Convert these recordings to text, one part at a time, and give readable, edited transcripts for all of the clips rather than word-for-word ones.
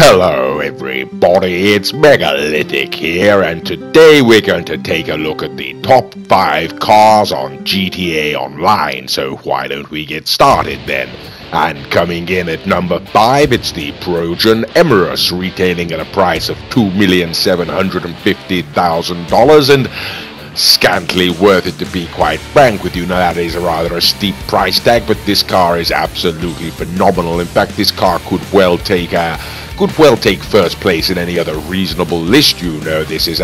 Hello everybody, it's Megalithic here, and today we're going to take a look at the top 5 cars on GTA Online, so why don't we get started then? And coming in at number 5, it's the Progen Emirates, retailing at a price of $2,750,000, and scantily worth it, to be quite frank with you. Now that is rather a steep price tag, but this car is absolutely phenomenal. In fact, this car could well take first place in any other reasonable list. You know, this is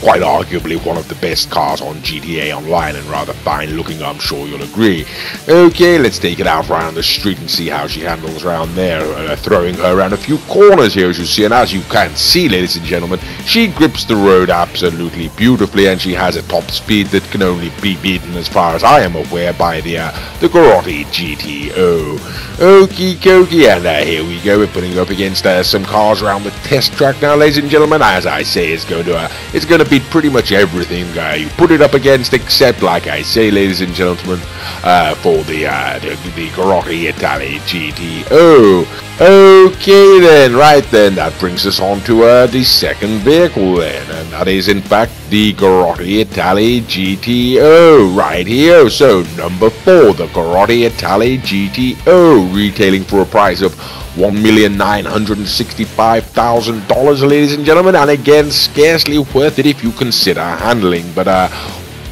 quite arguably one of the best cars on GTA Online, and rather fine looking, I'm sure you'll agree. Okay, let's take it out around the street and see how she handles around there, throwing her around a few corners here, as you see. And as you can see, ladies and gentlemen, she grips the road absolutely beautifully, and she has a top speed that can only be beaten, as far as I am aware, by the Grotti GTO. Okie dokie, and here we go. We're putting up against some cars around the test track now, ladies and gentlemen. As I say, it's going to beat pretty much everything you put it up against, except, like I say, ladies and gentlemen, for the Grotti Italy GTO. Okay then, right then, that brings us on to the second vehicle then, and that is in fact the Grotti Italy GTO right here. So number 4, the Grotti Italy GTO, retailing for a price of $1,965,000, ladies and gentlemen, and again, scarcely worth it if you consider handling, but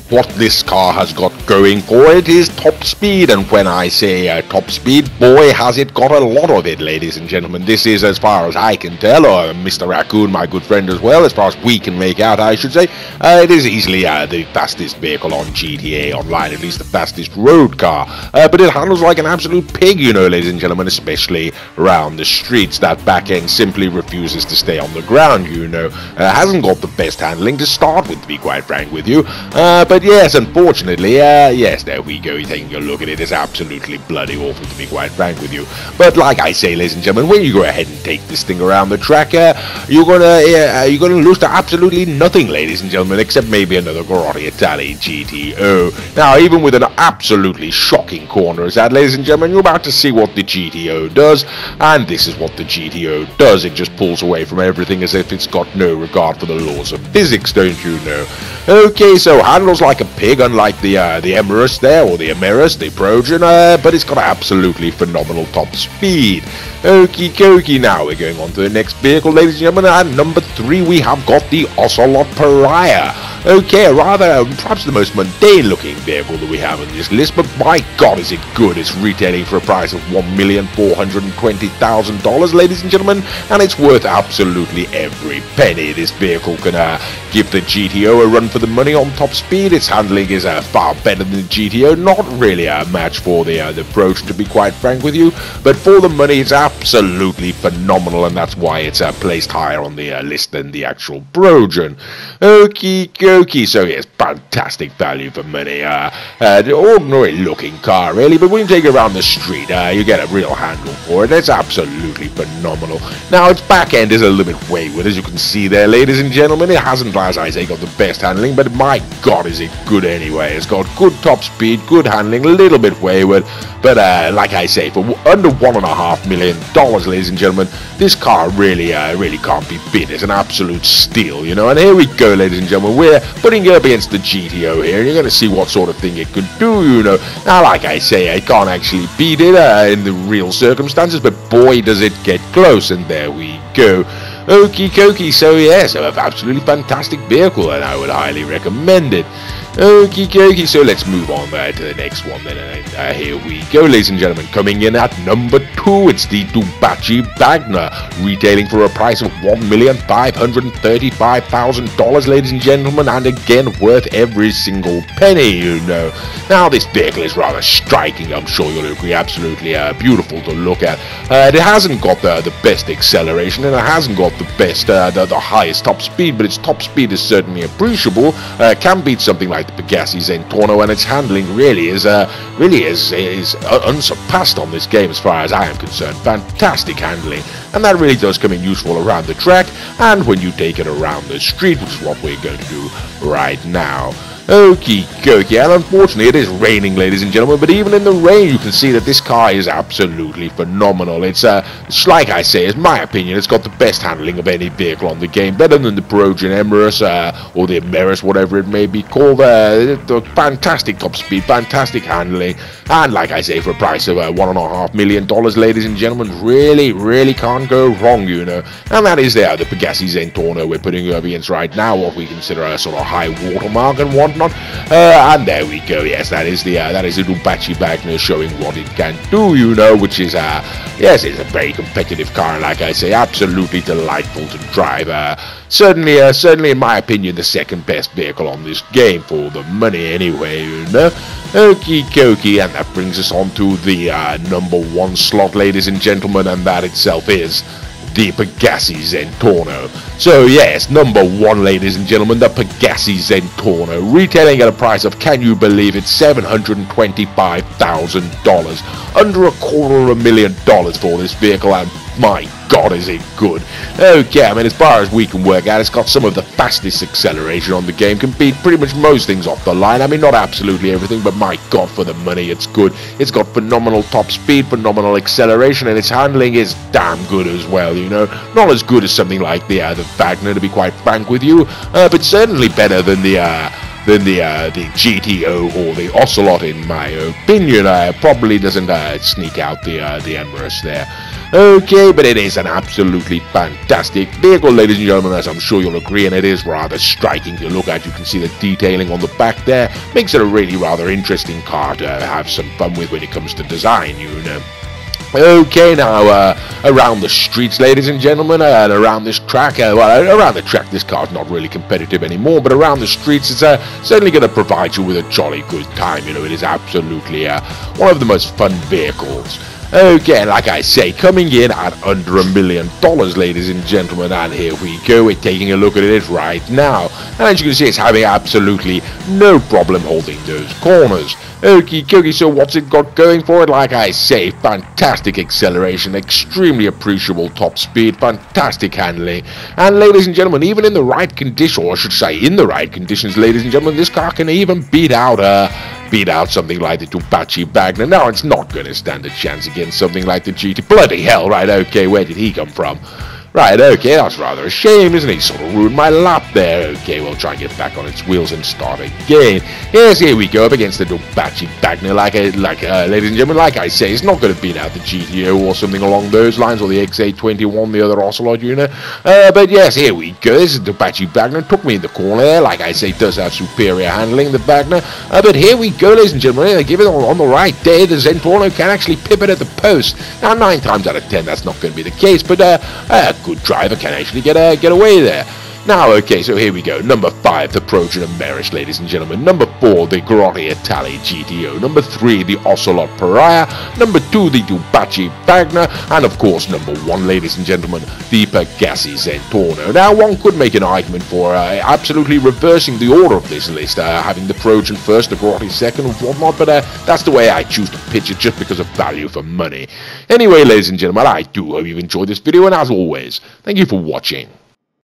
what this car has got going for it is top speed, and when I say top speed, boy has it got a lot of it, ladies and gentlemen. This is, as far as I can tell, or Mr. Raccoon, my good friend as well, as far as we can make out, I should say, it is easily the fastest vehicle on GTA Online, at least the fastest road car, but it handles like an absolute pig, you know, ladies and gentlemen, especially around the streets. That back end simply refuses to stay on the ground, you know. Hasn't got the best handling to start with, to be quite frank with you, but yes, unfortunately, yes, there we go. You're taking a look at it. It's absolutely bloody awful, to be quite frank with you. But like I say, ladies and gentlemen, when you go ahead and take this thing around the track, you're gonna lose to absolutely nothing, ladies and gentlemen, except maybe another Grotti Italy GTO. Now, even with an absolutely shocking corner as that, ladies and gentlemen, you're about to see what the GTO does, and this is what the GTO does. It just pulls away from everything as if it's got no regard for the laws of physics, don't you know? Okay, so handles like a pig, unlike the Emirates there, or the Emirates, the Progen, but it's got absolutely phenomenal top speed. Okie dokie, now we're going on to the next vehicle, ladies and gentlemen, and number 3, we have got the Ocelot Pariah. Okay, rather, perhaps the most mundane looking vehicle that we have on this list, but my god is it good. It's retailing for a price of $1,420,000, ladies and gentlemen, and it's worth absolutely every penny. This vehicle can give the GTO a run for the money on top speed. Its handling is far better than the GTO, not really a match for the Progen, to be quite frank with you, but for the money it's absolutely phenomenal, and that's why it's placed higher on the list than the actual Progen. Okie dokie, so yes, fantastic value for money. The ordinary looking car really, but when you take it around the street, you get a real handle for it. It's absolutely phenomenal. Now, its back end is a little bit wayward, as you can see there, ladies and gentlemen. It hasn't, as I say, got the best handling, but my god is it good anyway. It's got good top speed, good handling, a little bit wayward, but like I say, for under $1.5 million, ladies and gentlemen, this car really can't be beat. It's an absolute steal, you know. And here we go, ladies and gentlemen, we're putting it up against the GTO here, and you're going to see what sort of thing it could do, you know. Now, like I say, I can't actually beat it in the real circumstances, but boy does it get close, and there we go. Okie dokie, so yes, an absolutely fantastic vehicle, and I would highly recommend it. Okie dokie, so let's move on to the next one then. Here we go, ladies and gentlemen. Coming in at number 2, it's the Ducati Bagna, retailing for a price of $1,535,000, ladies and gentlemen, and again worth every single penny, you know. Now, this vehicle is rather striking, I'm sure you'll agree, absolutely beautiful to look at. It hasn't got the best acceleration, and it hasn't got the best, the highest top speed, but its top speed is certainly appreciable. Can beat something like the Pegassi Zentorno, and its handling really is unsurpassed on this game as far as I am concerned. Fantastic handling, and that really does come in useful around the track, and when you take it around the street, which is what we're going to do right now. Okie dokie, and unfortunately it is raining, ladies and gentlemen, but even in the rain you can see that this car is absolutely phenomenal. It's like I say, in my opinion, it's got the best handling of any vehicle on the game, better than the Perugian Emirates, or the Emirates, whatever it may be called. The fantastic top speed, fantastic handling, and like I say, for a price of $1.5 million, ladies and gentlemen, really can't go wrong, you know. And that is the Pegassi Zentorno we're putting up against right now, what we consider a sort of high watermark and whatnot. And there we go. Yes, that is the Ducati Bagner showing what it can do, you know, which is yes, it's a very competitive car, like I say, absolutely delightful to drive. Certainly in my opinion, the second best vehicle on this game for the money anyway, you know. Okie dokie, and that brings us on to the number 1 slot, ladies and gentlemen, and that itself is the Pegassi Zentorno. So yes, number 1, ladies and gentlemen, the Pegassi Zentorno, retailing at a price of, can you believe it, $725,000, under $250,000 for this vehicle, and my God, is it good. Okay, I mean, as far as we can work out, it's got some of the fastest acceleration on the game, can beat pretty much most things off the line. I mean, not absolutely everything, but my God, for the money, it's good. It's got phenomenal top speed, phenomenal acceleration, and its handling is damn good as well, you know. Not as good as something like the Wagner, to be quite frank with you, but certainly better than the GTO or the Ocelot, in my opinion. Probably doesn't sneak out the Emirates there. Okay, but it is an absolutely fantastic vehicle, ladies and gentlemen, as I'm sure you'll agree, and it is rather striking to look at. You can see the detailing on the back there. Makes it a really rather interesting car to have some fun with when it comes to design, you know. Okay, now around the streets, ladies and gentlemen, and around this track, well, around the track this car's not really competitive anymore, but around the streets it's certainly going to provide you with a jolly good time, you know. It is absolutely one of the most fun vehicles. Okay, like I say, coming in at under $1 million, ladies and gentlemen, and here we go. We're taking a look at it right now, and as you can see, it's having absolutely no problem holding those corners. Okie dokie, so what's it got going for it? Like I say, fantastic acceleration, extremely appreciable top speed, fantastic handling, and ladies and gentlemen, even in the right condition, or I should say in the right conditions, ladies and gentlemen, this car can even beat out something like the Ducati Bagner. Now, it's not going to stand a chance against something like the GT. Bloody hell, right, okay, where did he come from? Right, okay, that's rather a shame, isn't it? He sort of ruined my lap there. Okay, we'll try and get back on its wheels and start again. Yes, here we go, up against the Ducati Bagner. Ladies and gentlemen, like I say, it's not going to beat out the GTO or something along those lines, or the XA21, the other Ocelot unit. But yes, here we go. This is the Ducati Bagner. Took me in the corner there. Like I say, it does have superior handling, the Bagner. But here we go, ladies and gentlemen. They give it on the right day. The Zentorno can actually pip it at the post. Now, 9 times out of 10, that's not going to be the case, but good driver can actually get away there. Now, okay, so here we go. Number 5, the Perugian Emirates, ladies and gentlemen. Number 4, the Grotti Italia GTO. Number 3, the Ocelot Pariah. Number 2, the Ducati Bagner. And of course, number 1, ladies and gentlemen, the Pegassi Zentorno. Now, one could make an argument for absolutely reversing the order of this list, having the Perugian first, the Grotti second, and whatnot, but that's the way I choose to pitch it, just because of value for money. Anyway, ladies and gentlemen, I do hope you've enjoyed this video, and as always, thank you for watching.